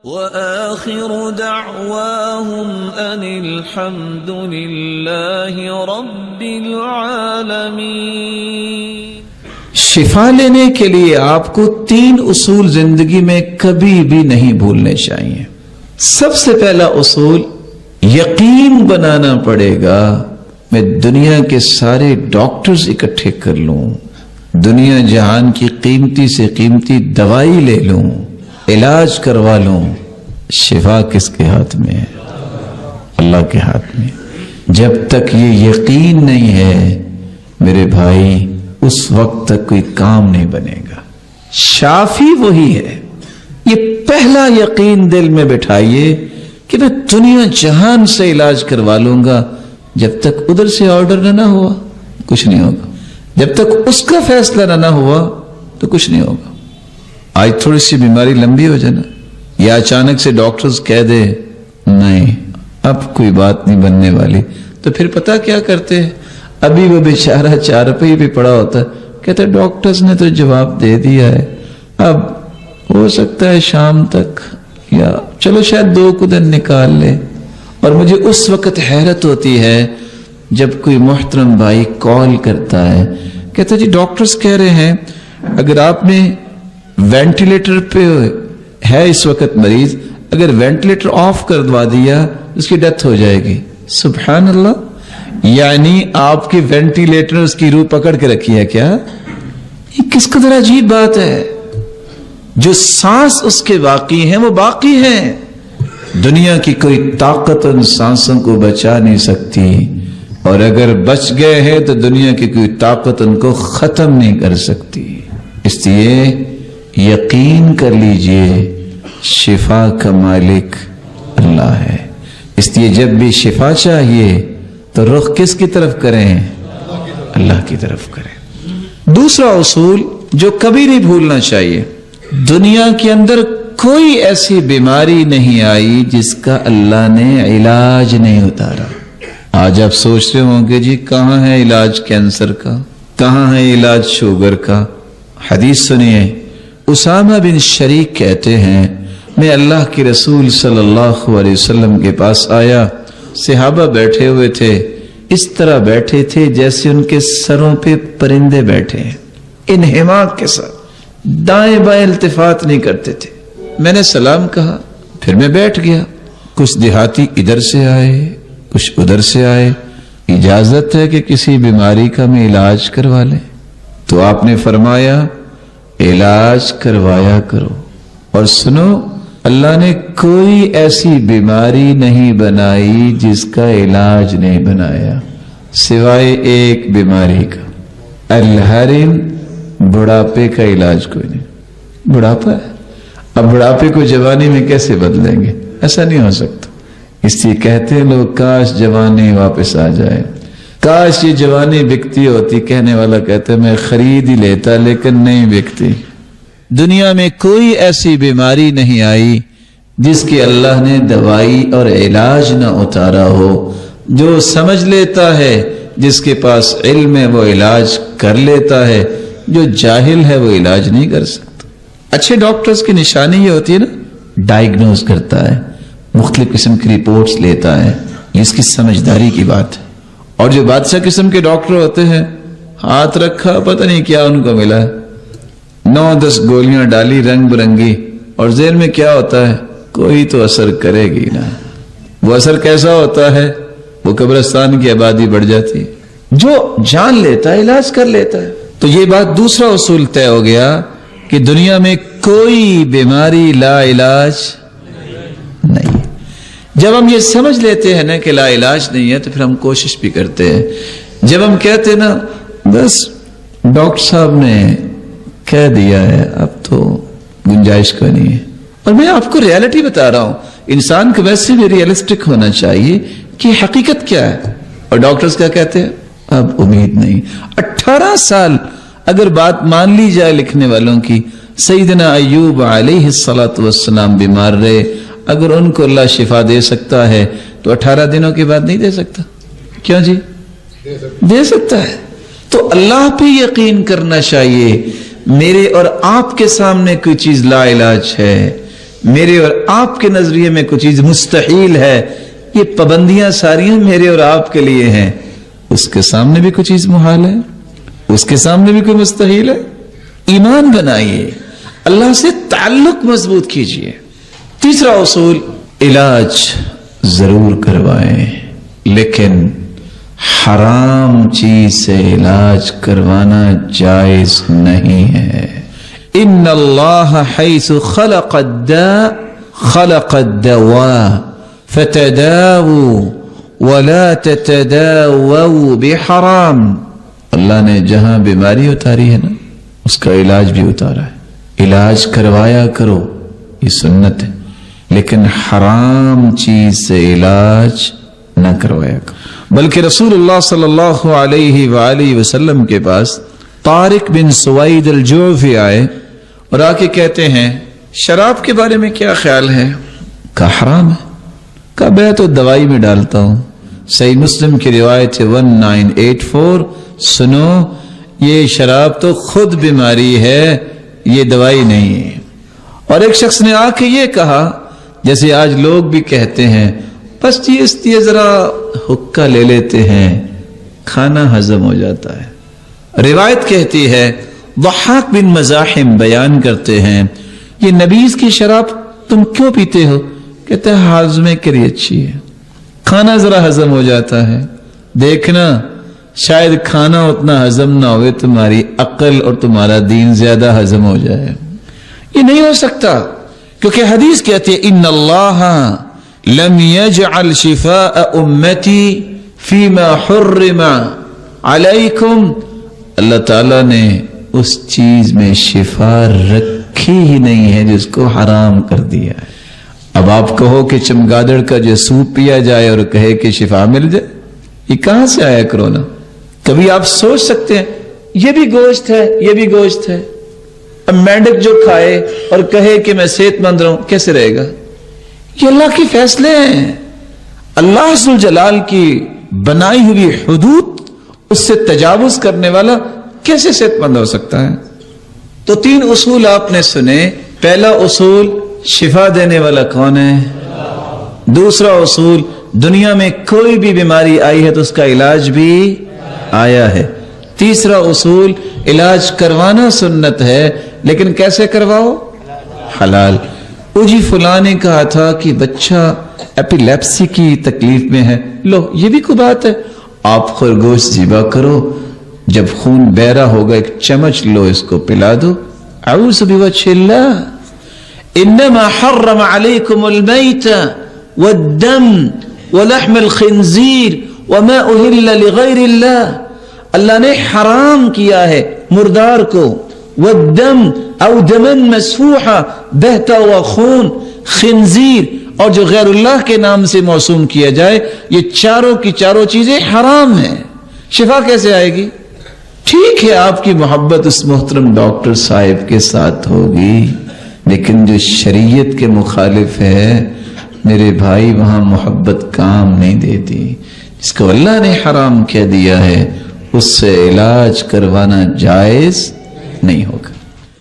وآخر دعواهم أن الحمد لله رب العالمين۔ شفا لینے کے لیے آپ کو 3 اصول زندگی میں کبھی بھی نہیں بھولنے چاہیے۔ سب سے پہلا اصول یقین بنانا پڑے گا، میں دنیا کے سارے ڈاکٹرز اکٹھے کر لوں، دنیا جہان کی قیمتی سے قیمتی دوائی لے لوں، علاج کروا لوں، شفا کس کے ہاتھ میں ہے؟ اللہ کے ہاتھ میں۔ جب تک یہ یقین نہیں ہے میرے بھائی، اس وقت تک کوئی کام نہیں بنے گا۔ شافی وہی ہے۔ یہ پہلا یقین دل میں بٹھائیے کہ میں دنیا جہان سے علاج کروا لوں گا، جب تک ادھر سے آرڈر نہ ہوا کچھ نہیں ہوگا، جب تک اس کا فیصلہ نہ ہوا تو کچھ نہیں ہوگا۔ آج تھوڑی سی بیماری لمبی ہو جائے نا، یا اچانک سے ڈاکٹرز کہہ دے نہیں اب کوئی بات نہیں بننے والی، تو پھر پتہ کیا کرتے ہیں؟ ابھی وہ بیچارہ 4 روپے پہ پڑا ہوتا ہے، کہتا ہے ڈاکٹرز نے تو جواب دے دیا ہے، اب ہو سکتا ہے شام تک، یا چلو شاید 2 دن نکال لے۔ اور مجھے اس وقت حیرت ہوتی ہے جب کوئی محترم بھائی کال کرتا ہے، کہتا ہے جی ڈاکٹرز کہہ رہے ہیں اگر آپ نے وینٹیلیٹر پہ ہے اس وقت مریض، اگر وینٹیلیٹر آف کروا دیا اس کی ڈیتھ ہو جائے گی۔ سبحان اللہ، یعنی آپ کے وینٹیلیٹر اس کی روح پکڑ کے رکھی ہے کیا؟ یہ کس قدر عجیب بات ہے۔ جو سانس اس کے باقی ہیں وہ باقی ہیں، دنیا کی کوئی طاقت ان سانسوں کو بچا نہیں سکتی، اور اگر بچ گئے ہیں تو دنیا کی کوئی طاقت ان کو ختم نہیں کر سکتی۔ اس لیے یقین کر لیجئے شفا کا مالک اللہ ہے۔ اس لیے جب بھی شفا چاہیے تو رخ کس کی طرف کریں؟ اللہ کی طرف کریں۔ دوسرا اصول جو کبھی نہیں بھولنا چاہیے، دنیا کے اندر کوئی ایسی بیماری نہیں آئی جس کا اللہ نے علاج نہیں اتارا۔ آج آپ سوچ رہے ہوں گے جی کہاں ہے علاج کینسر کا، کہاں ہے علاج شوگر کا؟ حدیث سنیے، اسامہ بن شریک کہتے ہیں میں اللہ کے رسول صلی اللہ علیہ وسلم کے پاس آیا، صحابہ بیٹھے ہوئے تھے، اس طرح بیٹھے تھے جیسے ان کے سروں پہ پرندے بیٹھے ہیں، انہماک کے ساتھ، دائیں بائیں التفات نہیں کرتے تھے۔ میں نے سلام کہا، پھر میں بیٹھ گیا۔ کچھ دیہاتی ادھر سے آئے، کچھ ادھر سے آئے، اجازت ہے کہ کسی بیماری کا میں علاج کروا لیں؟ تو آپ نے فرمایا علاج کروایا کرو، اور سنو اللہ نے کوئی ایسی بیماری نہیں بنائی جس کا علاج نہیں بنایا سوائے ایک بیماری کا، الحرم، بڑھاپے کا علاج کوئی نہیں۔ بڑھاپا ہے، اب بڑھاپے کو جوانی میں کیسے بدلیں گے؟ ایسا نہیں ہو سکتا۔ اس لیے کہتے ہیں لوگ کاش جوانی واپس آ جائے، کاش یہ جوانی بکتی ہوتی۔ کہنے والا کہتے ہیں میں خرید ہی لیتا لیکن نہیں بکتی۔ دنیا میں کوئی ایسی بیماری نہیں آئی جس کی اللہ نے دوائی اور علاج نہ اتارا ہو۔ جو سمجھ لیتا ہے، جس کے پاس علم ہے وہ علاج کر لیتا ہے، جو جاہل ہے وہ علاج نہیں کر سکتا۔ اچھے ڈاکٹرز کی نشانی یہ ہوتی ہے نا، ڈائیگنوز کرتا ہے، مختلف قسم کی رپورٹس لیتا ہے، یہ اس کی سمجھداری کی بات ہے۔ اور جو بادشاہ قسم کے ڈاکٹر ہوتے ہیں، ہاتھ رکھا پتہ نہیں کیا ان کو ملا ہے، 9-10 گولیاں ڈالی رنگ برنگی، اور ذہن میں کیا ہوتا ہے کوئی تو اثر کرے گی نا۔ وہ اثر کیسا ہوتا ہے؟ وہ قبرستان کی آبادی بڑھ جاتی ہے۔ جو جان لیتا ہے علاج کر لیتا ہے۔ تو یہ بات دوسرا اصول طے ہو گیا کہ دنیا میں کوئی بیماری لا علاج نہیں۔ جب ہم یہ سمجھ لیتے ہیں نا کہ لا علاج نہیں ہے تو پھر ہم کوشش بھی کرتے ہیں۔ جب ہم کہتے ہیں نا بس ڈاکٹر صاحب نے کہہ دیا ہے اب تو گنجائش کوئی نہیں ہے، اور میں آپ کو ریالٹی بتا رہا ہوں، انسان کو ویسے بھی ریئلسٹک ہونا چاہیے کہ حقیقت کیا ہے۔ اور ڈاکٹرز کیا کہتے ہیں؟ اب امید نہیں۔ 18 سال اگر بات مان لی جائے لکھنے والوں کی، سیدنا ایوب علیہ السلام بیمار رہے، اگر ان کو اللہ شفا دے سکتا ہے تو 18 دنوں کے بعد نہیں دے سکتا؟ کیوں جی؟ دے سکتا ہے۔ تو اللہ پہ یقین کرنا چاہیے۔ میرے اور آپ کے سامنے کوئی چیز لا علاج ہے، میرے اور آپ کے نظریے میں کوئی چیز مستحیل ہے، یہ پابندیاں ساری میرے اور آپ کے لیے ہیں، اس کے سامنے بھی کوئی چیز محال ہے، اس کے سامنے بھی کوئی مستحیل ہے۔ ایمان بنائیے، اللہ سے تعلق مضبوط کیجئے۔ تیسرا اصول، علاج ضرور کروائیں لیکن حرام چیز سے علاج کروانا جائز نہیں ہے۔ ان اللہ حیث خلق الداء خلق الدواء فتداووا ولا تتداووا بحرام۔ اللہ نے جہاں بیماری اتاری ہے نا، اس کا علاج بھی اتارا ہے۔ علاج کروایا کرو، یہ سنت ہے، لیکن حرام چیز سے علاج نہ کروایا کرو۔ بلکہ رسول اللہ صلی اللہ علیہ وآلہ وسلم کے پاس طارق بن سوید الجعفی آئے اور آ کے کہتے ہیں شراب کے بارے میں کیا خیال ہے؟ کہا حرام ہے۔ کہا میں تو دوائی میں ڈالتا ہوں۔ صحیح مسلم کی روایت ہے 1984، سنو یہ شراب تو خود بیماری ہے، یہ دوائی نہیں ہے۔ اور ایک شخص نے آ کے یہ کہا جیسے آج لوگ بھی کہتے ہیں بس یہ ذرا حقہ لے لیتے ہیں، کھانا ہضم ہو جاتا ہے۔ روایت کہتی ہے ضحاک بن مزاحم بیان کرتے ہیں یہ نبیذ کی شراب تم کیوں پیتے ہو؟ کہتے ہیں ہاضمے کے لیے اچھی ہے، کھانا ذرا ہضم ہو جاتا ہے، دیکھنا شاید کھانا اتنا ہضم نہ ہوئے تمہاری عقل اور تمہارا دین زیادہ ہضم ہو جائے۔ یہ نہیں ہو سکتا، کیونکہ حدیث کہتی ہے ان اللہ لم يجعل شفاء امتی فيما حرم علیکم، اللہ تعالیٰ نے اس چیز میں شفا رکھی ہی نہیں ہے جس کو حرام کر دیا ہے۔ اب آپ کہو کہ چمگادڑ کا جو سوپ پیا جائے اور کہے کہ شفا مل جائے، یہ کہاں سے آیا کرونا؟ کبھی آپ سوچ سکتے ہیں یہ بھی گوشت ہے، یہ بھی گوشت ہے، اب مینڈک جو کھائے اور کہے کہ میں صحت مند رہوں، کیسے رہے گا؟ یہ اللہ کے فیصلے ہیں۔ اللہ ذوالجلال کی بنائی ہوئی حدود، اس سے تجاوز کرنے والا کیسے صحت مند ہو سکتا ہے؟ تو 3 اصول آپ نے سنے۔ پہلا اصول، شفا دینے والا کون ہے؟ دوسرا اصول، دنیا میں کوئی بھی بیماری آئی ہے تو اس کا علاج بھی آیا ہے۔ تیسرا اصول، علاج کروانا سنت ہے لیکن کیسے کرواؤ؟ حلال۔ جی فلاں نے کہا تھا کہ بچہ ایپیلیپسی کی تکلیف میں ہے، لو یہ بھی کوئی بات ہے، آپ خرگوش ذبح کرو، جب خون بہرا ہوگا ایک چمچ لو، اس کو پلا دو۔ اعوذ بوجہ اللہ انما حرم علیکم المیت والدم ولحم الخنزیر وما اہل لغیر اللہ، اللہ نے حرام کیا ہے مردار کو، والدم او دمن مسفوحا بہتا ہوا خون، خنزیر اور جو غیر اللہ کے نام سے موسوم کیا جائے، یہ چاروں کی چاروں چیزیں حرام ہیں۔ شفا کیسے آئے گی؟ ٹھیک ہے آپ کی محبت اس محترم ڈاکٹر صاحب کے ساتھ ہوگی، لیکن جو شریعت کے مخالف ہے میرے بھائی وہاں محبت کام نہیں دیتی۔ جس کو اللہ نے حرام کہہ دیا ہے اس سے علاج کروانا جائز نہیں ہوگا۔